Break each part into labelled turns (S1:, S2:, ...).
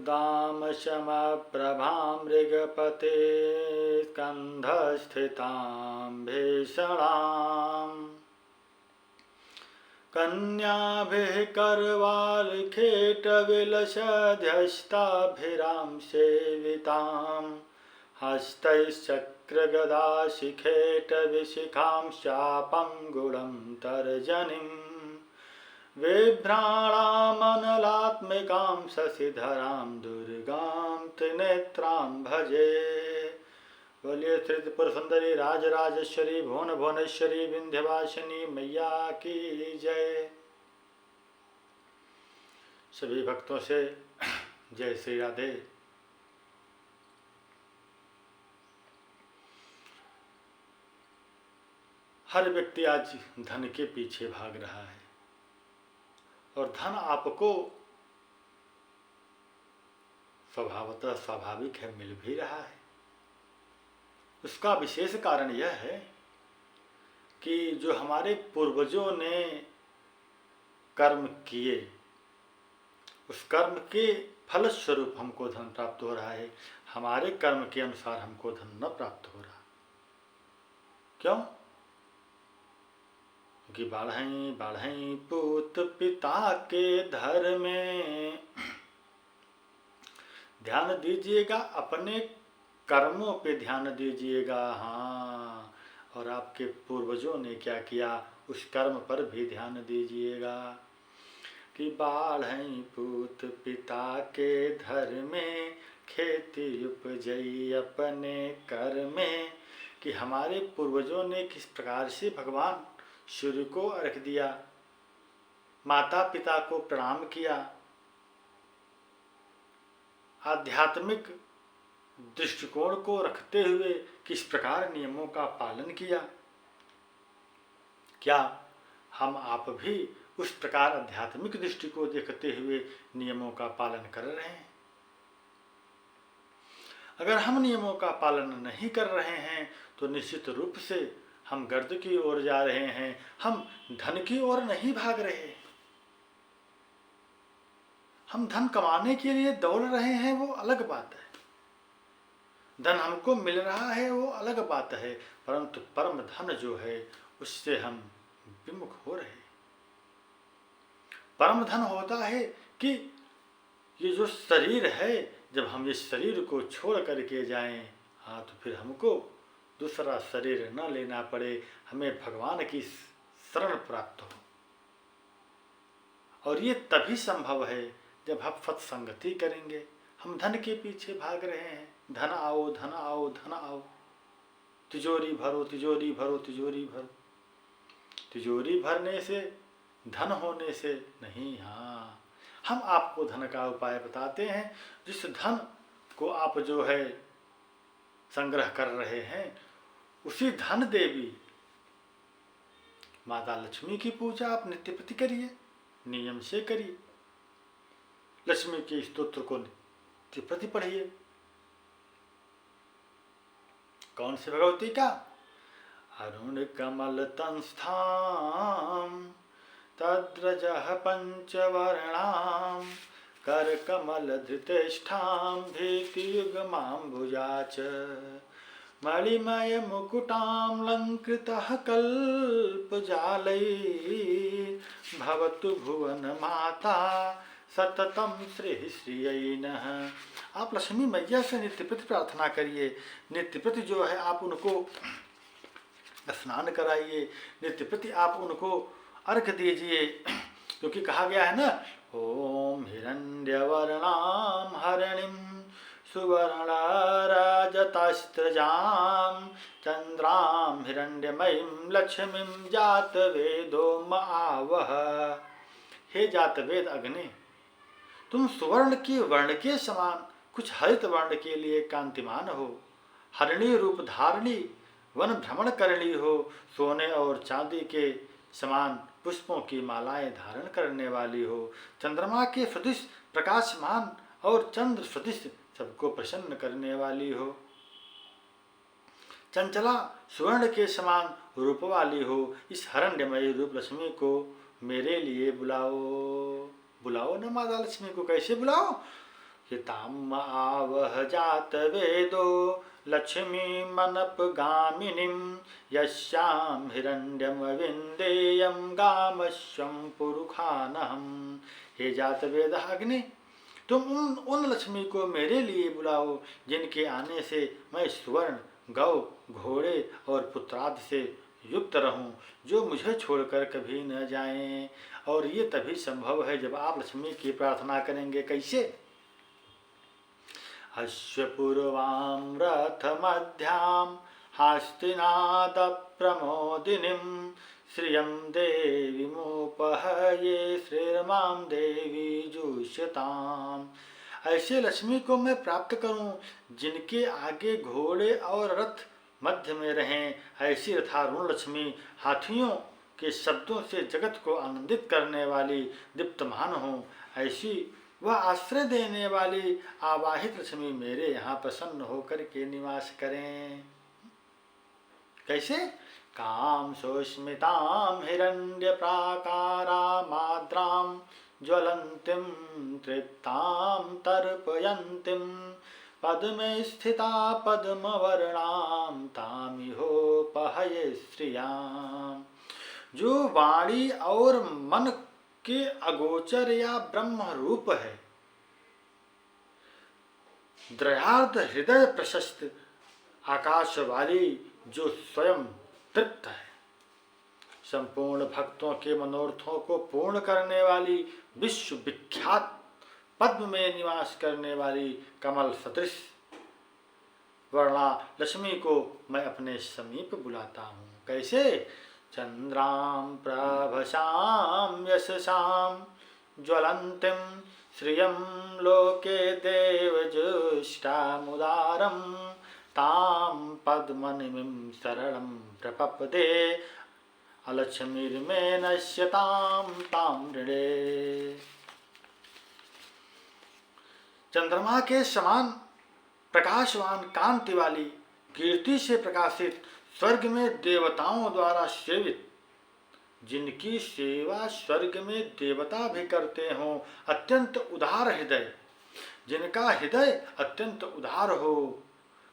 S1: शुद्धां शमप्रभां मृगपते स्कन्धस्थितां भीषणाम् कन्याभिः करवालखेटविलसध्यस्ताभिरां सेवितां हस्तैश्चक्रगदाशिखेटविशिखां शापं गुणं तर्जनीं बिभ्राणामनलात्मिकां शशिधरां दुर्गां त्रिनेत्रां भजे। बोलिए श्री त्रिपुर सुंदरी राजराजेश्वरी भुवन भुवनेश्वरी विंध्यवासिनी मैया की जय। सभी भक्तों से जय श्री राधे। हर व्यक्ति आज धन के पीछे भाग रहा है और धन आपको स्वभावतः स्वाभाविक है, मिल भी रहा है। उसका विशेष कारण यह है कि जो हमारे पूर्वजों ने कर्म किए उस कर्म के फलस्वरूप हमको धन प्राप्त हो रहा है। हमारे कर्म के अनुसार हमको धन न प्राप्त हो रहा। क्यों? क्योंकि बाढ़ई बाढ़ई पूत पिता के धर में। ध्यान दीजिएगा, अपने कर्मों पे ध्यान दीजिएगा। हाँ, और आपके पूर्वजों ने क्या किया उस कर्म पर भी ध्यान दीजिएगा कि बाढ़ई पूत पिता के धर में खेती उपजई अपने कर में। कि हमारे पूर्वजों ने किस प्रकार से भगवान सूर्य को अर्घ दिया, माता पिता को प्रणाम किया, आध्यात्मिक दृष्टिकोण को रखते हुए किस प्रकार नियमों का पालन किया। क्या हम आप भी उस प्रकार आध्यात्मिक दृष्टि को देखते हुए नियमों का पालन कर रहे हैं? अगर हम नियमों का पालन नहीं कर रहे हैं तो निश्चित रूप से हम गर्द की ओर जा रहे हैं, हम धन की ओर नहीं भाग रहे। हम धन कमाने के लिए दौड़ रहे हैं, वो अलग बात है। धन हमको मिल रहा है, वो अलग बात है, परंतु परम धन जो है उससे हम विमुख हो रहे। परम धन होता है कि ये जो शरीर है, जब हम इस शरीर को छोड़ करके जाएं, हाँ, तो फिर हमको दूसरा शरीर न लेना पड़े, हमें भगवान की शरण प्राप्त हो। और ये तभी संभव है जब हम सत्संगति करेंगे। हम धन के पीछे भाग रहे हैं, धन आओ धन आओ धन आओ, तिजोरी भरो तिजोरी भरो तिजोरी भरो। तिजोरी भरने से, धन होने से नहीं। हाँ, हम आपको धन का उपाय बताते हैं। जिस धन को आप जो है संग्रह कर रहे हैं, उसी धन देवी माता लक्ष्मी की पूजा आप नित्य प्रति करिए, नियम से करिए। लक्ष्मी के स्तोत्र को नित्य प्रति पढ़िए। कौन से भगवती का? अरुण कमल तंस्थाम तद्रजः पंचवर्णां कर कमल धृतेष्ठां भीतियुगमाम्बुजा च मणिमय मुकुटां लंकृतः कल्पजालैः भवतु भुवन माता सततम श्री श्रियै नः। आप लक्ष्मी मैया से नित्य प्रति प्रार्थना करिए। नित्य प्रति जो है आप उनको स्नान कराइए, नित्य प्रति आप उनको अर्घ दीजिए। क्योंकि कहा गया है ना, ओम हिरण्यवर्णां हरिणीं सुवर्णराजतस्त्रजां चंद्रां हिरण्यमयीं लक्ष्मीं जातवेदो महावह। हे जातवेद अग्नि, तुम सुवर्ण के वर्ण के समान कुछ हरित वर्ण के लिए कांतिमान हो, हरिणी रूप धारणी, वन भ्रमण करनी हो, सोने और चांदी के समान पुष्पों की मालाएं धारण करने वाली हो, चंद्रमा के सदृश प्रकाशमान और चंद्र सदृश सबको प्रसन्न करने वाली हो, चंचला स्वर्ण के समान रूप वाली हो। इस हरण्यमयी रूप लक्ष्मी को मेरे लिए बुलाओ। बुलाओ न माता लक्ष्मी को। कैसे बुलाओ? हिताम आवह जात वेदो लक्ष्मी मनपगामिनीं यस्यां हिरण्यम विन्देयं गामश्वं पुरुखानहम्। हे जात वेद अग्नि, तुम उन लक्ष्मी को मेरे लिए बुलाओ जिनके आने से मैं स्वर्ण, गौ, घोड़े और पुत्रादि से युक्त रहूं, जो मुझे छोड़कर कभी न जाएं। और ये तभी संभव है जब आप लक्ष्मी की प्रार्थना करेंगे। कैसे? अश्वपूर्वां रथमध्यां हास्तिनाद प्रमोदिनीं श्रियं देवीमुपहये श्रीर्मां देवी जुष्यताम्। ऐसे लक्ष्मी को मैं प्राप्त करूं जिनके आगे घोड़े और रथ मध्य में रहें। ऐसी रथारूढ़ लक्ष्मी हाथियों के शब्दों से जगत को आनंदित करने वाली दीप्तमान हो। ऐसी वह आश्रय देने वाली आवाहित लक्ष्मी मेरे यहाँ प्रसन्न होकर के निवास करें। कैसे? काम सोस्मितां हिरण्य प्राकारामाद्रां ज्वलंतीं तृप्तां तर्पयन्तीं पद्मे स्थिता पद्मवर्णां तामिहोपहये श्रियाम्। जो वाणी और मन के अगोचर या ब्रह्म रूप है, द्रयार्ध हृदय प्रशस्त आकाश वाली, जो स्वयं तृप्त है, संपूर्ण भक्तों के मनोरथों को पूर्ण करने वाली, विश्व विख्यात पद्म में निवास करने वाली कमल सदृश वर्णा लक्ष्मी को मैं अपने समीप बुलाता हूँ। कैसे? चंद्रां प्रभसां यशसां ज्वलन्तीं श्रियं लोके देवजुष्टामुदारं तां पद्मनिमिं शरणं प्रपद्ये अलक्ष्मीर्मे नश्यतां तां नृणे। चंद्रमा के समान प्रकाशवान कांति वाली, कीर्ति से प्रकाशित, स्वर्ग में देवताओं द्वारा सेवित, जिनकी सेवा स्वर्ग में देवता भी करते हों, अत्यंत उदार हृदय, जिनका हृदय अत्यंत उदार हो,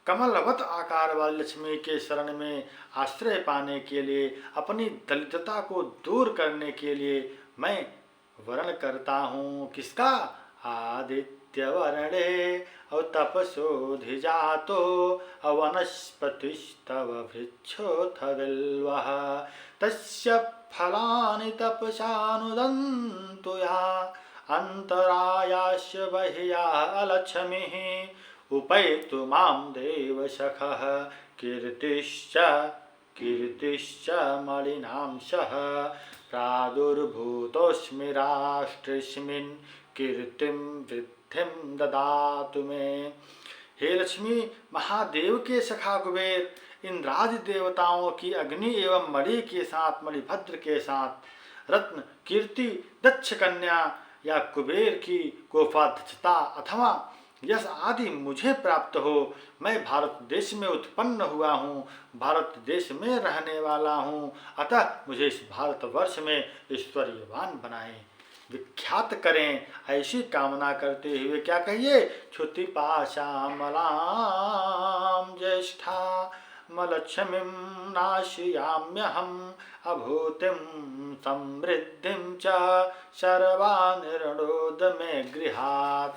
S1: कमलवत आकार वाली लक्ष्मी के शरण में आश्रय पाने के लिए, अपनी दलितता को दूर करने के लिए मैं वरण करता हूँ। किसका? आदित्यवर्णे अव तपसोऽधिजातो अवनस्पतिस्तव वृक्षोऽथ बिल्वः तस्य फलानि तपसानुदन्तु या अन्तरायास्य बह्या अलक्ष्मीः उपैतु मां देवसखः कीर्तिश्च मलिनांशः प्रादुर्भूतोऽस्मि राष्ट्रेऽस्मिन् कीर्तिं वृद्धिं ददातु मे। हे लक्ष्मी, महादेव के सखा कुबेर इंद्रादि देवताओं की अग्नि एवं मणि के साथ, मणिभद्र के साथ रत्न, कीर्ति, दक्ष कन्या या कुबेर की कोपाध्यक्षता अथवा यश आदि मुझे प्राप्त हो। मैं भारत देश में उत्पन्न हुआ हूँ, भारत देश में रहने वाला हूँ, अतः मुझे इस भारतवर्ष में ऐश्वर्यवान बनाएं, विख्यात करें, ऐसी कामना करते हुए क्या कहिए? क्षुति पाशामलां ज्येष्ठा मलक्ष्मीं नाशयाम्यहम् अभूतिं समृद्धिं च सर्वानिर्णोद मे गृहात्।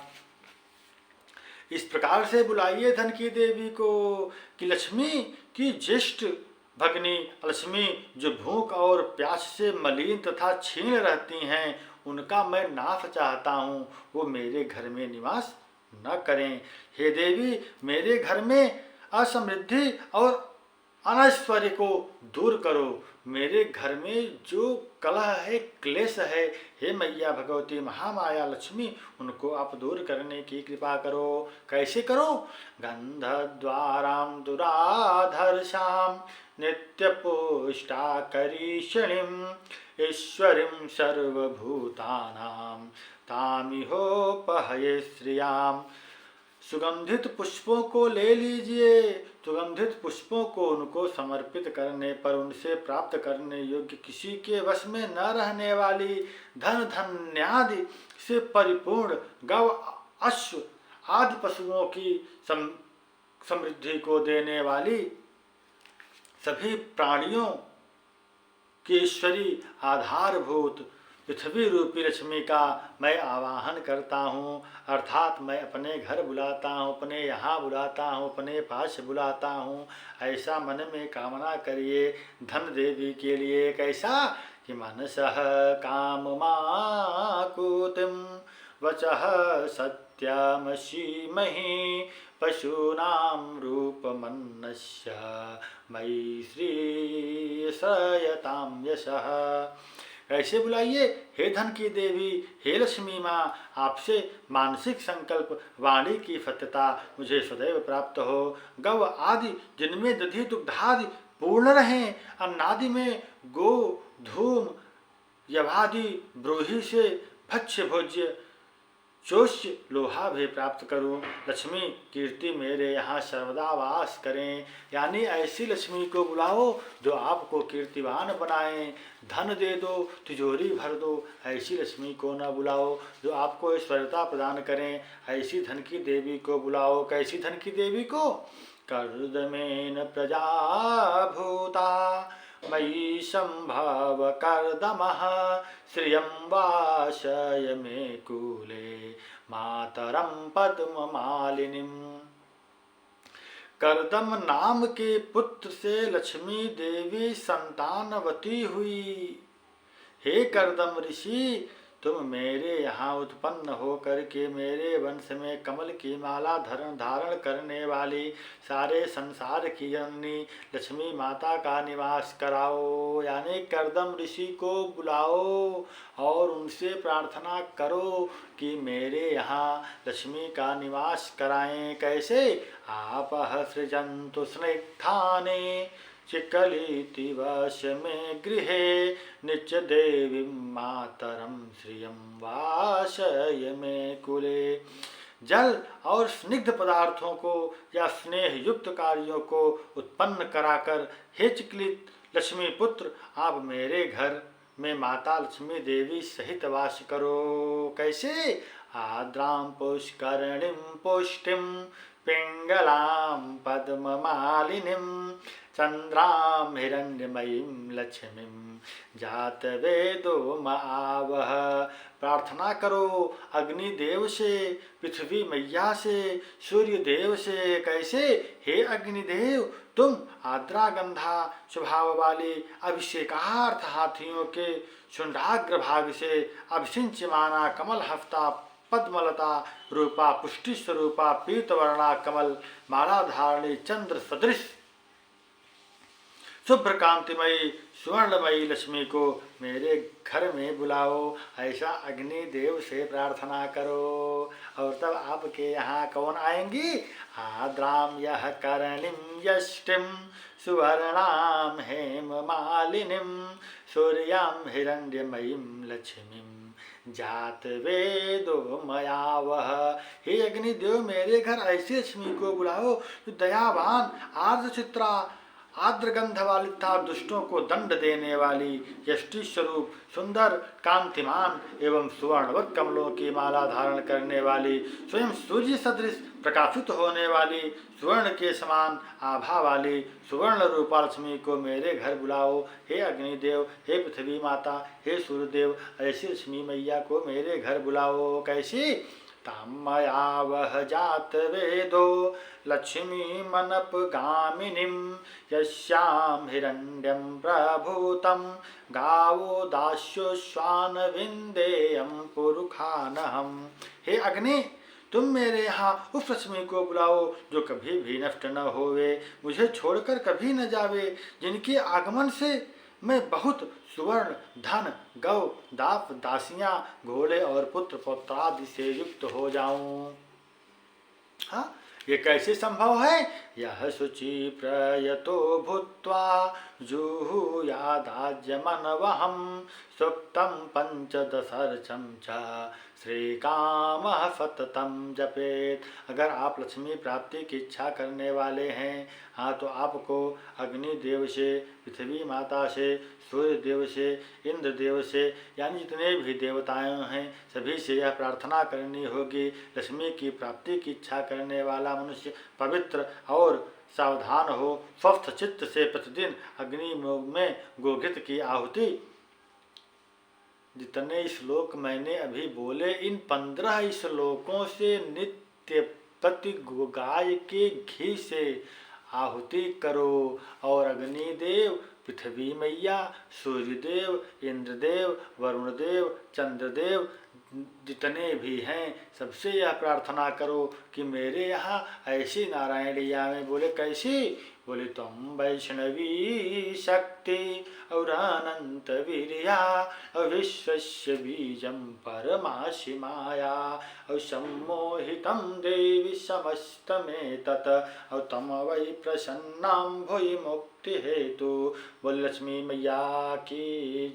S1: इस प्रकार से बुलाइए धन की देवी को कि लक्ष्मी की ज्येष्ठ भगनी लक्ष्मी, जो भूख और प्यास से मलिन तथा क्षीण रहती हैं, उनका मैं नाश चाहता हूँ, वो मेरे घर में निवास न करें। हे देवी, मेरे घर में असमृद्धि और अनैश्वर्य को दूर करो। मेरे घर में जो कलह है, क्लेश है, हे मैया भगवती महामाया लक्ष्मी, उनको आप दूर करने की कृपा करो। कैसे करो? गंधद्वारां दुराधर्षां नित्यपुष्टाकरीषिणीं ईश्वरीं सर्वभूतानां तामिहोपहये श्रियाम्। सुगंधित पुष्पों को ले लीजिए। सुगंधित पुष्पों को उनको समर्पित करने पर उनसे प्राप्त करने योग्य, किसी के वश में न रहने वाली, धन धान्यादि से परिपूर्ण गौ, अश्व आदि पशुओं की समृद्धि को देने वाली सभी प्राणियों की ईश्वरी आधारभूत पृथ्वी रूपी लक्ष्मी का मैं आवाहन करता हूँ, अर्थात मैं अपने घर बुलाता हूँ, अपने यहाँ बुलाता हूँ, अपने पास बुलाता हूँ। ऐसा मन में कामना करिए धन देवी के लिए। कैसा कि मनसः काममाकुतिं वचः सत्यमसीमहि पशूनां रूपमन्नस्य मयि श्रीयतां यशः। ऐसे बुलाइए, हे धन की देवी, हे लक्ष्मी माँ, आपसे मानसिक संकल्प वाणी की सत्यता मुझे सदैव प्राप्त हो। गौ आदि जिनमें दधि दुग्धादि पूर्ण रहें, अन्नादि में गो धूम यवादि ब्रूहि से भक्ष्य भोज्य चोष्य लोहा भी प्राप्त करूं। लक्ष्मी कीर्ति मेरे यहाँ सर्वदा वास करें, यानी ऐसी लक्ष्मी को बुलाओ जो आपको कीर्तिवान बनाएं। धन दे दो, तिजोरी भर दो, ऐसी लक्ष्मी को न बुलाओ जो आपको ऐश्वर्यता प्रदान करें। ऐसी धन की देवी को बुलाओ। कैसी धन की देवी को? कर्दमेन प्रजा भूता मयि संभव कर्दमः श्रियं वाशय मे कूले मातरं पद्ममालिनीं। कर्दम नाम के पुत्र से लक्ष्मी देवी संतानवती हुई। हे कर्दम ऋषि, तुम मेरे यहाँ उत्पन्न होकर के मेरे वंश में कमल की माला धारण करने वाली सारे संसार की जननी लक्ष्मी माता का निवास कराओ। यानी कर्दम ऋषि को बुलाओ और उनसे प्रार्थना करो कि मेरे यहाँ लक्ष्मी का निवास कराएं। कैसे? आपः सृजन्तु स्निग्धानि चिकलिति वश में गृहे नित्य देवी मातरम श्रियं वाशय में कुले। जल और स्निग्ध पदार्थों को या स्नेह युक्त कार्यों को उत्पन्न कराकर हे चिकलित लक्ष्मी पुत्र, आप मेरे घर में माता लक्ष्मी देवी सहित वास करो। कैसे? आद्रां पुष्करणीं पुष्टिं पिंगलां पद्ममालिनीं चंद्रां हिरण्यमयीं लक्ष्मीं जातवेदो महावह। प्रार्थना करो अग्निदेव से, पृथ्वी मैया से, सूर्य देव से। कैसे? हे अग्निदेव, तुम आद्रागंधा स्वभाव वाले अभिषेकार्थ हाथियों के शुंडाग्र भाग से अभिषिंचमाना कमल हस्ता पद्मलता रूपा पुष्टि स्वरूपा पीतवर्णा कमल माला धारणी चंद्र सदृश शुभ्र कांतिमयी सुवर्णमयी लक्ष्मी को मेरे घर में बुलाओ। ऐसा अग्निदेव से प्रार्थना करो। और तब आपके यहाँ कौन आएंगी? आद्राम यह करणिम यष्टिम सुवर्णाम हेम मालिनीम सूर्याम हिरण्यमयीं लक्ष्मीं जात वेदो मयावह। हे अग्निदेव, मेरे घर ऐसी लक्ष्मी को बुलाओ जो दयावान आर्द्रचित्रा आद्रगंध वाली तथा दुष्टों को दंड देने वाली, यष्टि स्वरूप सुंदर कांतिमान एवं सुवर्णवत कमलों की माला धारण करने वाली, स्वयं सूर्य सदृश प्रकाशित होने वाली, सुवर्ण के समान आभा वाली सुवर्ण रूपा लक्ष्मी को मेरे घर बुलाओ। हे अग्निदेव, हे पृथ्वी माता, हे सूर्यदेव, ऐसी लक्ष्मी मैया को मेरे घर बुलाओ। कैसी? तामया वह जात वेदो लक्ष्मी मनपगामिनीं यस्यां हिरण्यं प्रभूतं गावो दास्यो श्वान विंदेयं पुरुखानहम्। हे अग्नि, तुम मेरे यहाँ उस लक्ष्मी को बुलाओ जो कभी भी नष्ट न होवे, मुझे छोड़कर कभी न जावे, जिनके आगमन से मैं बहुत सुवर्ण धन गौ दाप दासियां घोड़े और पुत्र पौत्रादि से युक्त हो जाऊं। हाँ, ये कैसे संभव है? यः शुचि प्रयतो भूत्वा जुहुयादाज्यमनवहं सुक्तं पंचदशर्चम च श्रीकामः सततं जपेत। अगर आप लक्ष्मी प्राप्ति की इच्छा करने वाले हैं, हाँ, तो आपको अग्नि देव से, पृथ्वी माता से, सूर्य देव से, इंद्र देव से, यानी जितने भी देवताएं हैं सभी से यह प्रार्थना करनी होगी। लक्ष्मी की प्राप्ति की इच्छा करने वाला मनुष्य पवित्र और सावधान हो, स्वस्थ चित्त से प्रतिदिन अग्नि में गोघृत की आहुति। जितने श्लोक मैंने अभी बोले, इन 15 श्लोकों से नित्य प्रति गाय के घी से आहुति करो। और अग्निदेव, पृथ्वी मैया, सूर्यदेव, इंद्रदेव, वरुणदेव, चंद्रदेव जितने भी हैं सबसे यह प्रार्थना करो कि मेरे यहाँ ऐसी नारायणिया में। बोले कैसी? बोले तुम वैष्णवी शक्ति और अनंत वीर्या और विश्वस्य बीजम परमासि माया और सम्मोहितं देवी समस्त में तत् और तम वै प्रसन्नां भुवि मुक्ति हेतु। बोल लक्ष्मी मैया की।